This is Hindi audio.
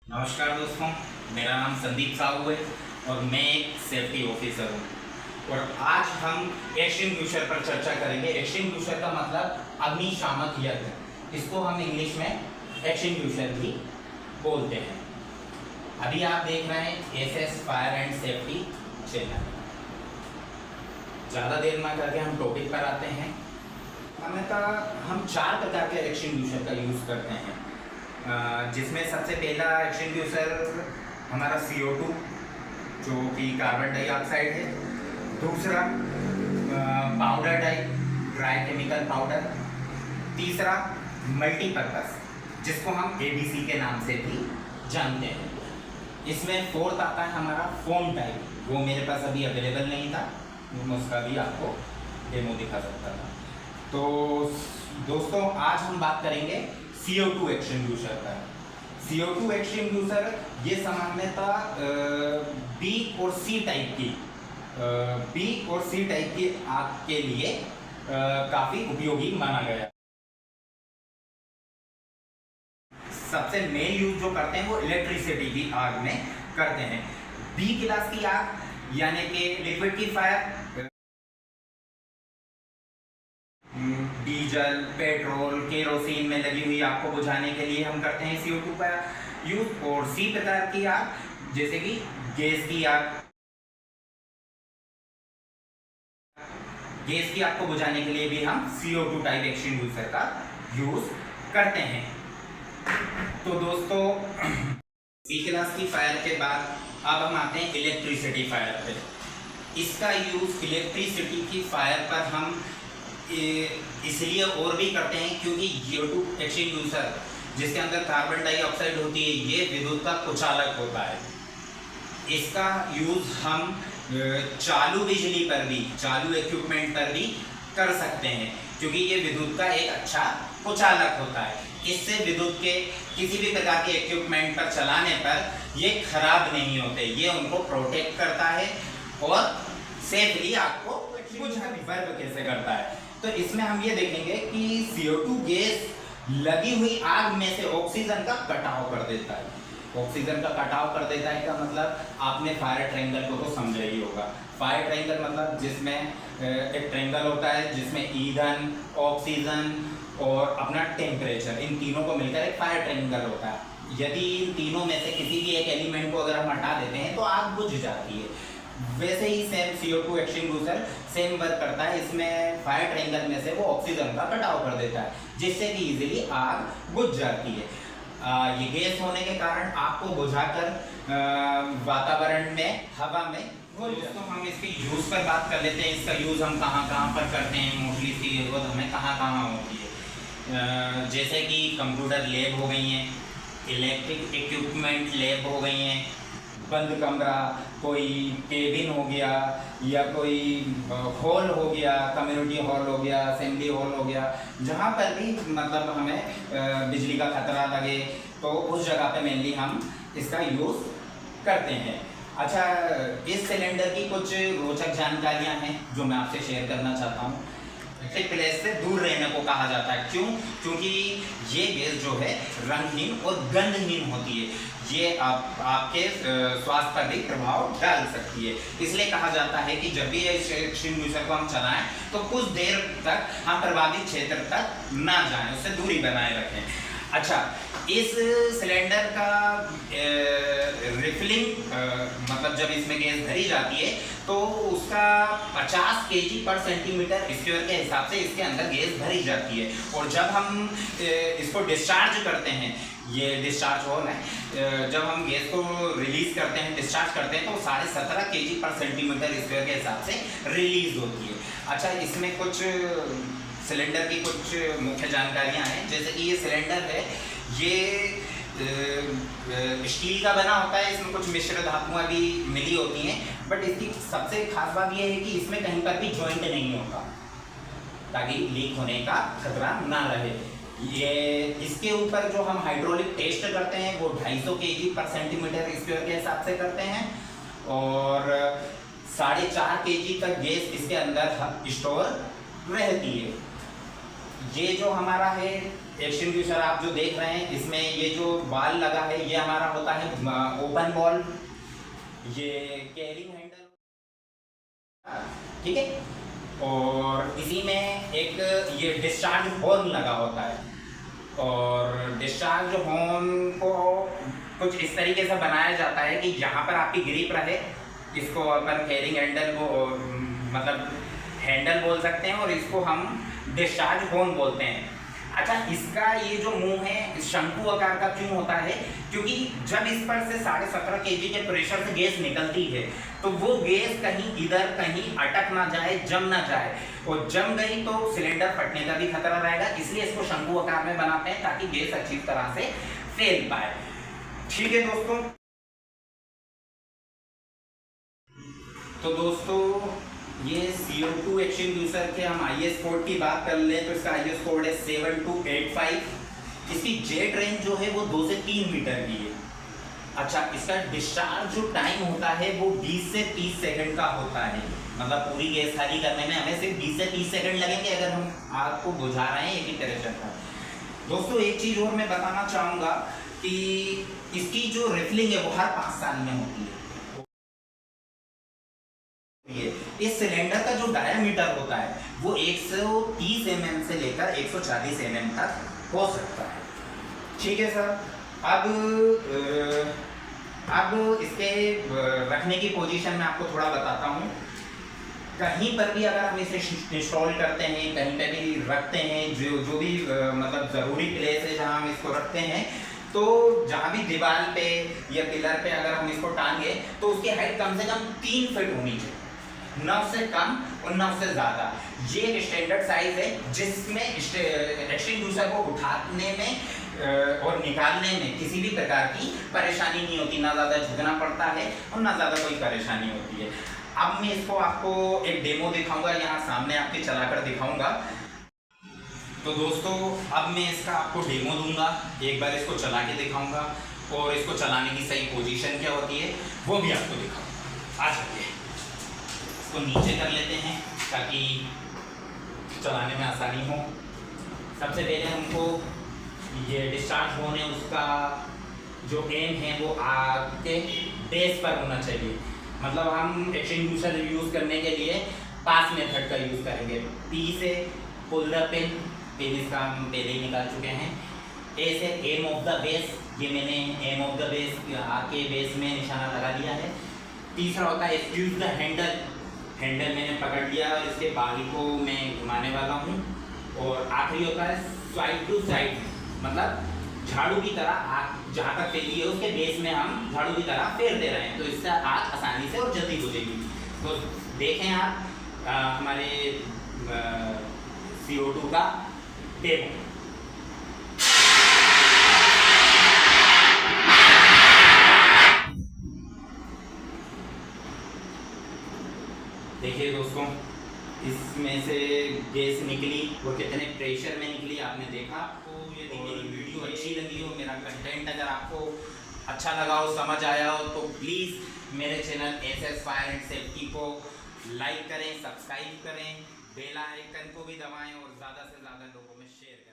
नमस्कार दोस्तों, मेरा नाम संदीप साहू है और मैं एक सेफ्टी ऑफिसर हूँ। और आज हम एक्सटिंग्विशर पर चर्चा करेंगे। एक्सटिंग्विशर का मतलब अग्निशामक यंत्र, इसको हम इंग्लिश में एक्सटिंग्विशर भी बोलते हैं। अभी आप देख रहे हैं SS fire and safety channel. ज़्यादा देर ना करके हम टॉपिक पर आते हैं। हम 4 प्रकार के एक्सटिंग्विशर का यूज़ करते हैं, जिसमें सबसे पहला एक्सटिंग्विशर हमारा CO2 जो कि कार्बन डाइऑक्साइड है। दूसरा powder type dry chemical powder. तीसरा मल्टीपर्पस जिसको हम ABC के नाम से भी जानते हैं। इसमें फोर्थ आता है हमारा फोम टाइप, वो मेरे पास अभी अवेलेबल नहीं था, मैं उसका भी आपको डेमो दिखा सकता था। तो दोस्तों, आज हम बात करेंगे CO2 एक्सटिंग्विशर का। CO2 एक्सटिंग्विशर ये सामान्यतः B और C टाइप की आग के लिए काफी उपयोगी माना गया। सबसे मेन यूज जो करते हैं वो इलेक्ट्रिसिटी की आग में करते हैं। B क्लास की आग यानी कि लिक्विड की फायर, डीजल, पेट्रोल, केरोसिन में लगी हुई आग को बुझाने के लिए हम करते हैं CO2 का यूज। और C प्रकार की आग जैसे कि गैस की आग को बुझाने के लिए भी हम CO2 टाइप एक्सटिंग्विशर का यूज करते हैं। तो दोस्तों, C क्लास की फायर के बाद अब हम आते हैं इलेक्ट्रिसिटी फायर पे। इसका यूज इलेक्ट्रिसिटी की फायर पर हम इसलिए और भी करते हैं क्योंकि CO2 एक्सटिंग्विशर जिसके अंदर कार्बन डाइऑक्साइड होती है, ये विद्युत का कुचालक होता है। इसका यूज हम चालू बिजली पर भी, चालू इक्विपमेंट पर भी कर सकते हैं क्योंकि ये विद्युत का एक अच्छा कुचालक होता है। इससे विद्युत के किसी भी प्रकार के इक्विपमेंट पर चलाने पर ये खराब नहीं होते, ये उनको प्रोटेक्ट करता है और सेफली आपको वर्क कैसे करता है। तो इसमें हम ये देखेंगे कि CO2 गैस लगी हुई आग में से ऑक्सीजन का कटाव कर देता है। ऑक्सीजन का कटाव कर देता है का मतलब आपने फायर ट्रायंगल को तो समझा ही होगा। फायर ट्रायंगल मतलब जिसमें एक ट्रायंगल होता है जिसमें ईंधन, ऑक्सीजन और अपना टेम्परेचर, इन तीनों को मिलकर एक फायर ट्रायंगल होता है। यदि इन तीनों में से किसी भी एक एलिमेंट को अगर हम हटा देते हैं तो आग बुझ जाती है। वैसे ही same CO2 extinguisher same work करता है। इसमें फायर ट्रायंगल में से वो ऑक्सीजन का कटाव कर देता है जिससे कि इजीली आग बुझ जाती है। ये गैस होने के कारण आग को बुझाकर वातावरण में, हवा में दोस्तों हम इसके यूज पर बात कर लेते हैं। इसका यूज हम कहाँ पर करते हैं, मोस्टली इसकी जरूरत हमें कहाँ होती है। जैसे कि कंप्यूटर लैब हो गई हैं, इलेक्ट्रिक इक्विपमेंट लैब हो गई हैं, बंद कमरा, कोई केबिन हो गया या कोई हॉल हो गया, कम्युनिटी हॉल हो गया, असेंबली हॉल हो गया, जहाँ पर भी मतलब हमें बिजली का खतरा लगे तो उस जगह पे मेनली हम इसका यूज़ करते हैं। अच्छा, इस सिलेंडर की कुछ रोचक जानकारियाँ हैं जो मैं आपसे शेयर करना चाहता हूँ। प्लेस से दूर रहने को कहा जाता है। क्यों? क्योंकि ये गैस जो है रंगहीन और गंधहीन होती है। ये आपके स्वास्थ्य पर भी प्रभाव डाल सकती है। इसलिए कहा जाता है कि जब भी इस एक्सटिंग्विशर को हम चलाएं तो कुछ देर तक हम प्रभावित क्षेत्र तक ना जाएं, उससे दूरी बनाए रखें। अच्छा, इस सिलेंडर का रिफिलिंग मतलब जब इसमें गैस भरी जाती है तो उसका 50 kg पर सेंटीमीटर स्क्वायर के हिसाब से इसके अंदर गैस भरी जाती है। और जब हम इसको डिस्चार्ज करते हैं, ये डिस्चार्ज होल है, जब हम गैस को रिलीज करते हैं, डिस्चार्ज करते हैं तो 17.5 kg पर सेंटीमीटर स्क्वायर के हिसाब से रिलीज होती है। अच्छा, इसमें कुछ सिलेंडर की कुछ मुख्य जानकारियां हैं। जैसे कि ये सिलेंडर है, ये स्टील का बना होता है, इसमें कुछ मिश्र धातुएं भी मिली होती हैं, बट इसकी सबसे खास बात यह है कि इसमें कहीं पर भी जॉइंट नहीं होता ताकि लीक होने का खतरा ना रहे। ये इसके ऊपर जो हम हाइड्रोलिक टेस्ट करते हैं वो 250 kg पर सेंटीमीटर स्क्वायर के हिसाब से करते हैं और 4.5 kg तक गैस इसके अंदर स्टोर रहती है। ये जो हमारा है एक्सटिंग्विशर आप जो देख रहे हैं, इसमें ये जो बाल लगा है ये हमारा होता है ओपन बॉल, ये कैरिंग हैंडल, ठीक है। और इसी में एक ये डिस्चार्ज हॉर्न लगा होता है, और डिस्चार्ज हॉर्न को कुछ इस तरीके से बनाया जाता है कि यहाँ पर आपकी ग्रिप रहे, इसको अपन कैरिंग हैंडल को मतलब हैंडल बोल सकते हैं, और इसको हम डिस्चार्ज हॉर्न बोलते हैं। अच्छा, इसका ये जो मुंह है शंकु आकार का क्यों होता है? क्योंकि जब इस पर से 17.5 kg के प्रेशर से गैस निकलती है तो वो गैस कहीं इधर कहीं अटक ना जाए, जम ना जाए, और जम गई तो सिलेंडर फटने का भी खतरा रहेगा। इसलिए इसको शंकु आकार में बनाते हैं ताकि गैस अच्छी तरह से फैल पाए। ठीक है दोस्तों, तो दोस्तों ये CO2 एक्सटिंग्विशर के हम IS कोड की बात कर लें तो इसका IS कोड है 7285। इसकी जेट रेंज जो है वो 2 से 3 मीटर की है। अच्छा, इसका डिस्चार्ज जो टाइम होता है वो 20 से 30 सेकंड का होता है, मतलब पूरी गैस खाली करने में हमें सिर्फ 20 से 30 सेकंड लगेंगे अगर हम आग को बुझा रहे हैं एक ही टेम्परेचर पर। दोस्तों एक चीज़ और मैं बताना चाहूँगा कि इसकी जो रिफिलिंग है वो हर 5 साल में होती है। इस सिलेंडर का जो डायामीटर होता है वो 130 mm से लेकर 140 mm तक हो सकता है। ठीक है सर, अब इसके रखने की पोजीशन में आपको थोड़ा बताता हूँ। कहीं पर भी अगर हम इसे इंस्टॉल करते हैं, कहीं पर भी रखते हैं, जो भी मतलब ज़रूरी प्लेस है जहाँ हम इसको रखते हैं, तो जहाँ भी दीवार पे या पिलर पे अगर हम इसको टांगे तो उसकी हाइट कम से कम 3 फीट होनी चाहिए, न उससे कम और न उससे ज़्यादा। ये एक स्टैंडर्ड साइज है जिसमें एक्सटिंग्विशर को उठाने में और निकालने में किसी भी प्रकार की परेशानी नहीं होती, ना ज़्यादा झुकना पड़ता है और ना ज़्यादा कोई परेशानी होती है। अब मैं इसको आपको एक डेमो दिखाऊंगा, यहाँ सामने आपके चलाकर दिखाऊंगा। तो दोस्तों अब मैं इसका आपको डेमो दूंगा, एक बार इसको चला के दिखाऊंगा और इसको चलाने की सही पोजीशन क्या होती है वो भी आपको दिखाऊंगा। आ जाइए, इसको नीचे कर लेते हैं ताकि चलाने में आसानी हो। सबसे पहले हमको ये डिस्चार्ज होने उसका जो एम है वो आग के बेस पर होना चाहिए, मतलब हम एक्सटिंग्विशर यूज़ करने के लिए पास मेथड का यूज़ करेंगे। पी से पुल द पिन इसका हम पहले ही निकाल चुके हैं। ए से एम ऑफ द बेस, ये मैंने एम ऑफ द बेस आग के बेस में निशाना लगा दिया है। तीसरा होता है स्क्यूज द हैंडल, हैंडल मैंने पकड़ लिया और इसके बागी को मैं घुमाने वाला हूँ। और आखिरी होता है स्वाइप टू साइड, मतलब झाड़ू की तरह आग जहाँ तक फैली है उसके बेस में हम झाड़ू की तरह फेर दे रहे हैं, तो इससे आग आसानी से और जल्दी बुझेगी। तो देखें आप हमारे CO2 का डेमो। देखिए दोस्तों, इसमें से गैस निकली और कितने प्रेशर में निकली आपने देखा। तो यदि मेरी वीडियो अच्छी लगी हो, मेरा कंटेंट अगर आपको अच्छा लगा हो, समझ आया हो, तो प्लीज़ मेरे channel SS fire and safety को लाइक करें, सब्सक्राइब करें, बेल आइकन को भी दबाएं और ज़्यादा से ज़्यादा लोगों में शेयर करें।